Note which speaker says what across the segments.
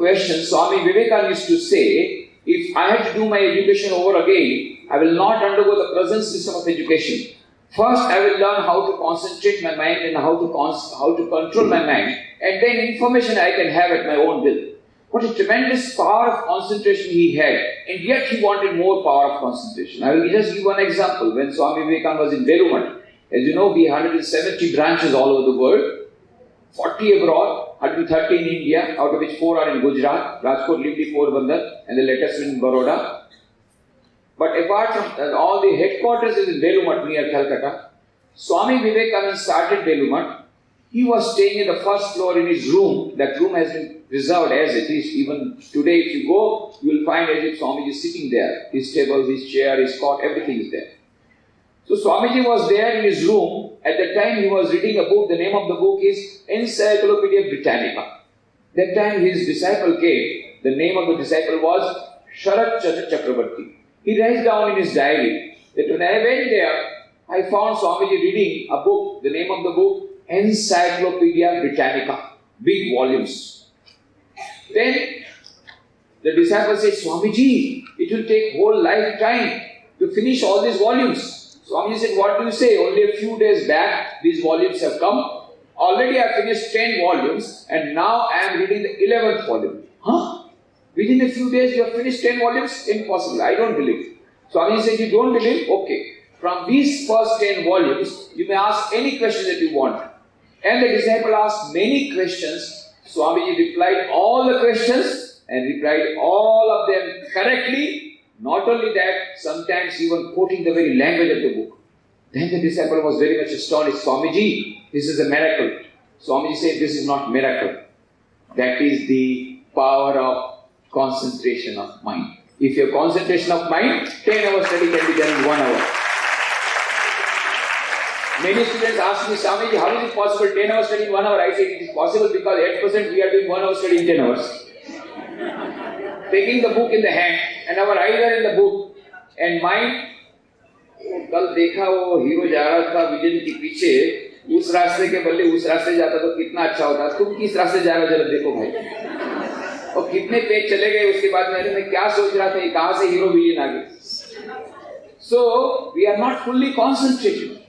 Speaker 1: question, Swami Vivekananda used to say, if I had to do my education over again, I will not undergo the present system of education. First, I will learn how to concentrate my mind and how to control my mind, and then information I can have at my own will. What a tremendous power of concentration he had, and yet he wanted more power of concentration. I will just give one example. When Swami Vivekananda was in Velumat, as you know, we have 170 branches all over the world, 40 abroad, 130 in India, out of which 4 are in Gujarat, Rajkot, Limdi, Porbandar, and the latest in Vadodara. But apart from all the headquarters is in Velumat near Calcutta. Swami Vivekananda started Velumat. He was staying in the first floor in his room. That room has been preserved as it is. Even today, if you go, you will find as if Swamiji is sitting there. His table, his chair, his cot, everything is there. So Swamiji was there in his room. At that time, he was reading a book. The name of the book is Encyclopedia Britannica. That time, his disciple came. The name of the disciple was Sharat Chandra Chakravarti. He writes down in his diary that when I went there, I found Swamiji reading a book. The name of the book, Encyclopedia Britannica, big volumes. Then the disciple said, Swamiji, it will take whole lifetime to finish all these volumes. Swamiji said, what do you say? Only a few days back, these volumes have come. Already I finished 10 volumes and now I am reading the 11th volume. Huh? Within a few days you have finished 10 volumes? Impossible. I don't believe. Swamiji said, you don't believe? Okay. From these first 10 volumes, you may ask any question that you want. And the disciple asked many questions. Swamiji replied all the questions and replied all of them correctly. Not only that, sometimes even quoting the very language of the book. Then the disciple was very much astonished. Swamiji, this is a miracle. Swamiji said, this is not miracle. That is the power of concentration of mind. If your concentration of mind, 10 hours study can be done in 1 hour. Many students ask me, Swamiji, how is it possible 10 hours study in 1 hour? I say it is possible because at present we are doing 1 hour study in 10 hours. Taking the book in the hand and our eyes are in the book and mind. कल देखा वो hero जा रहा था vision के पीछे, उस रास्ते के बदले उस रास्ते जाता तो कितना अच्छा होता. तुम किस रास्ते जा रहे हो जरा देखो भाई. और कितने पेज चले गए उसके बाद मैं क्या सोच रहा था, कहाँ से हीरो विजन आ गए. So we are not fully concentrated.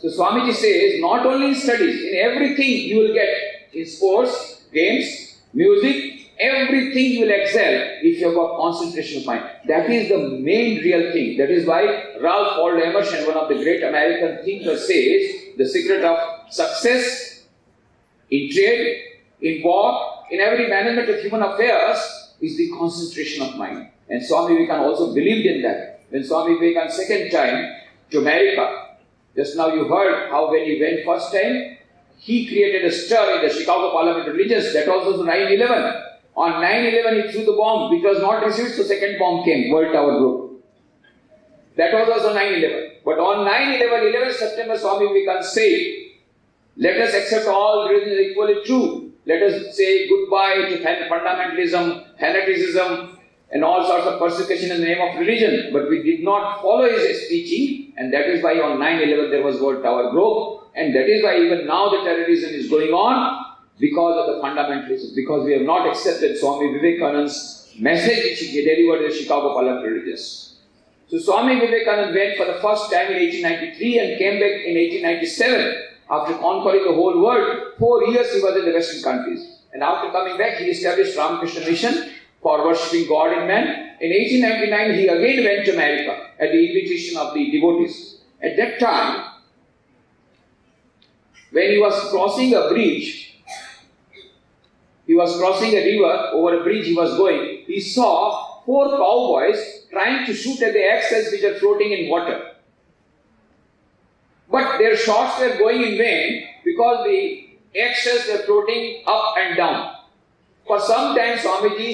Speaker 1: So Swamiji says, not only in studies, in everything you will get, in sports, games, music, everything you will excel if you have got concentration of mind. That is the main real thing. That is why Ralph Waldo Emerson, one of the great American thinkers, says the secret of success in trade, in war, in every management of human affairs is the concentration of mind. And Swami Vivekananda also believed in that. When Swami Vivekananda second time to America, just now you heard how when he went first time, he created a stir in the Chicago Parliament of Religions. That also was 9/11. On 9/11 he threw the bomb, which was not received, so second bomb came, World Tower broke. That was also 9/11. But on 9/11, 11th September, Swami Vivekananda said, let us accept all religions equally true. Let us say goodbye to fundamentalism, fanaticism, and all sorts of persecution in the name of religion. But we did not follow his teaching, and that is why on 9/11 there was World Tower broke, and that is why even now the terrorism is going on because of the fundamentalism, because we have not accepted Swami Vivekananda's message which he delivered in the Chicago Parliament of Religions. So Swami Vivekananda went for the first time in 1893 and came back in 1897 after conquering the whole world. 4 years he was in the Western countries, and after coming back he established Ramakrishna Mission for worshipping God in man. In 1899 he again went to America at the invitation of the devotees. At that time, when he was crossing a bridge, he was crossing a river, over a bridge he was going, he saw 4 cowboys trying to shoot at the axes which are floating in water. But their shots were going in vain because the axes were floating up and down. For some time Swamiji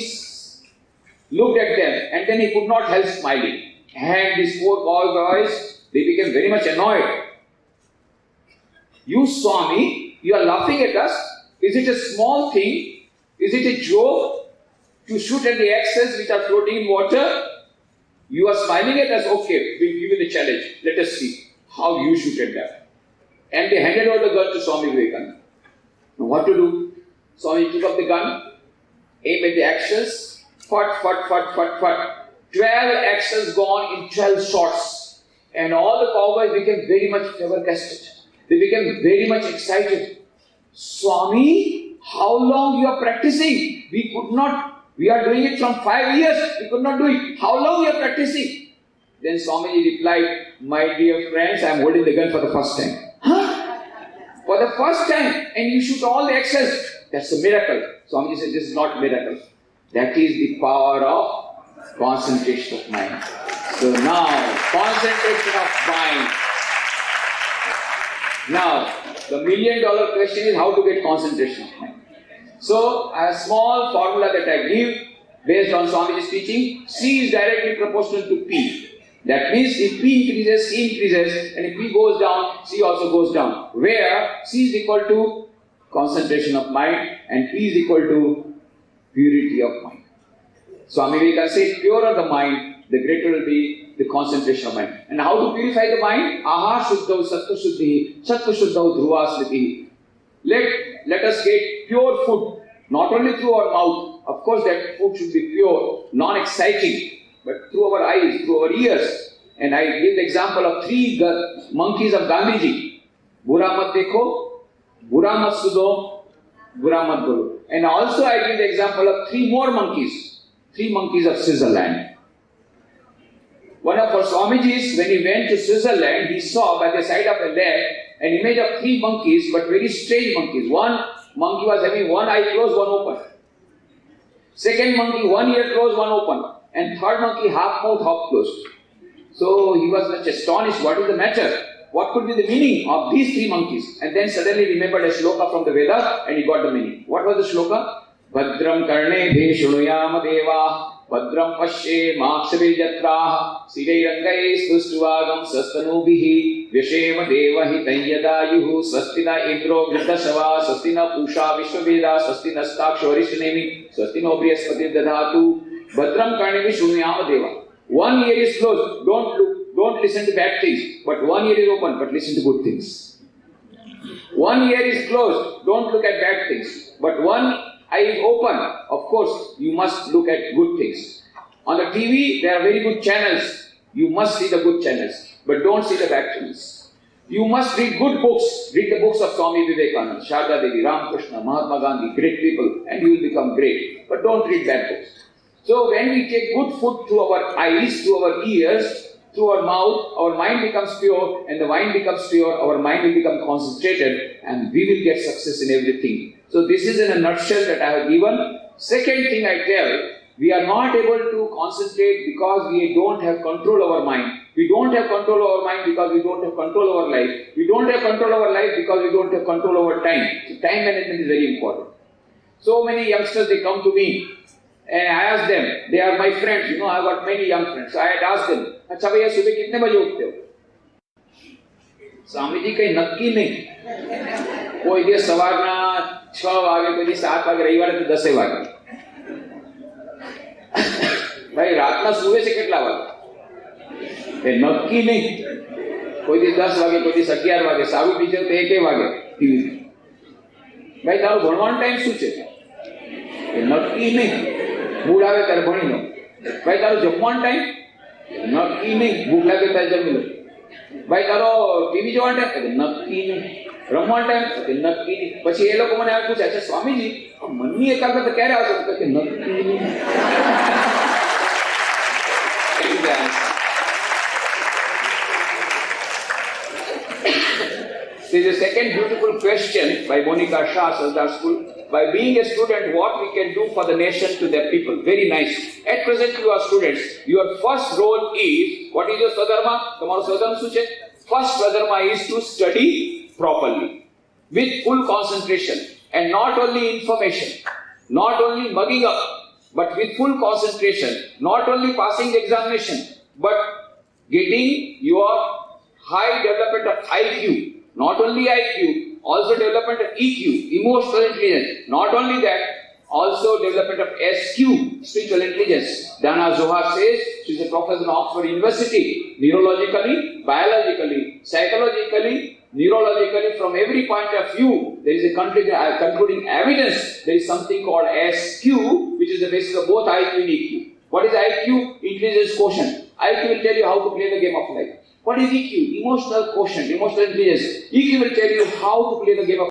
Speaker 1: looked at them and then he could not help smiling. And these 4 cowboys, they became very much annoyed. You Swami, you are laughing at us. Is it a small thing? Is it a joke to shoot at the axes which are floating in water? You are smiling at us? Okay, we'll give you the challenge. Let us see how you shoot at them. And they handed over the gun to Swami Vivekananda. Now what to do? Swami took up the gun aim at the axis, fut. 12 axes gone in 12 shots. And all the cowboys became very much flabbergasted. They became very much excited. Swami, how long you are practicing? We could not. We are doing it from 5 years. We could not do it. How long you are practicing? Then Swamiji replied, my dear friends, I am holding the gun for the first time. Huh? For the first time, and you shoot all the axes. That's a miracle. Swamiji said, this is not miracle. That is the power of concentration of mind. So now, concentration of mind. Now, the $1 million question is how to get concentration of mind. So, a small formula that I give based on Swamiji's teaching, C is directly proportional to P. That means if P increases, C increases, and if P goes down, C also goes down. Where C is equal to concentration of mind and P is equal to purity of mind. Swami Vivekananda says, purer the mind, the greater will be the concentration of mind. And how to purify the mind? Aha shuddhav sattva shuddhi, sattva shuddhav dhruva smriti. Let us get pure food, not only through our mouth. Of course, that food should be pure, non-exciting, but through our eyes, through our ears. And I give the example of 3 monkeys of Gandhiji. Bura mat dekho, bura mat sudo, bura mat bolo. And also I give the example of 3 more monkeys. 3 monkeys of Switzerland. One of our Swamiji's, when he went to Switzerland, he saw by the side of a lake an image of 3 monkeys, but very strange monkeys. One monkey was having one eye closed, one open. Second monkey, one ear closed, one open. And third monkey, half mouth, half closed. So he was much astonished. What is the matter? What could be the meaning of these 3 monkeys? And then suddenly remembered a shloka from the Vedas and he got the meaning. What was the shloka? Bhadram karne bhe shunuyama deva Bhadram pashe makshabe jatraha Sirairangai stustuvagam sastanubihi Vyasheva deva hitayadayuhu Sastina indro gridashava Sastina pusha vishvaveda Sastina stakshavarishtanemi Sastino brihaspati dadhatu Bhadram karne bhe shunuyama deva. One ear is closed, don't listen to bad things. But one ear is open, but listen to good things. One ear is closed, don't look at bad things. But one eye is open, of course, you must look at good things. On the TV, there are very good channels. You must see the good channels, but don't see the bad channels. You must read good books. Read the books of Swami Vivekananda, Sharda Devi, Ramakrishna, Mahatma Gandhi, great people, and you will become great. But don't read bad books. So when we take good food through our eyes, through our ears, through our mouth, our mind becomes pure, and the mind becomes pure, our mind will become concentrated, and we will get success in everything. So this is in a nutshell that I have given. Second thing I tell, we are not able to concentrate because we don't have control over mind. We don't have control over mind because we don't have control over life. We don't have control over life because we don't have control over time. So time management is very important. So many youngsters, they come to me, and I ask them, they are my friends, I have got many young friends. So I had asked them, अच्छा भैया सुबह कितने बजे उठते हो? स्वामी जी कहीं नक्की नहीं. कोई दिन सवारना 6 वागे, कोई दिन 7 वागे, रविवार तो 10 वागे. भाई रातना सुबह से કેટલા વાગે? એ નક્કી નહીં. કોઈ दिन 10 વાગે, કોઈ दिन 11 વાગે, સારું ટીચર તો 1 વાગે ટીવી. ભાઈ તારું ભણવાનો ટાઈમ શું છે? એ નક્કી નહીં. મૂડ આવે ત્યારે ભણી લો. ભાઈ તારું જમવાનો ટાઈમ નક્કી નહીં. ભૂખ લાગે ત્યારે જમી લો. ભાઈ તારો ટીવી જોવાનો ટાઈમ નક્કી નહીં. રમવાનો ટાઈમ નક્કી નહીં. પછી એ લોકો મને પૂછે, અચ્છા સ્વામીજી મનની એકાગ્રતા ક્યારે આવશે? કે નક્કી નહીં. There is a second beautiful question by Monica Shah, Sardar School. By being a student, what we can do for the nation to their people? Very nice. At present, you are students. Your first role is, what is your Swadharma? Tomorrow Swadharma su che? First Swadharma is to study properly, with full concentration, and not only information, not only mugging up, but with full concentration, not only passing the examination, but getting your high development of IQ. Not only IQ, also development of EQ, emotional intelligence. Not only that, Also development of SQ, spiritual intelligence. Dana Zohar says, she is a professor in Oxford University, neurologically, biologically, psychologically, neurologically, from every point of view, there is a concluding evidence. There is something called SQ, which is the basis of both IQ and EQ. What is IQ? Intelligence quotient. IQ will tell you how to play the game of life. What is EQ? Emotional quotient, emotional intelligence. EQ will tell you how to play the game of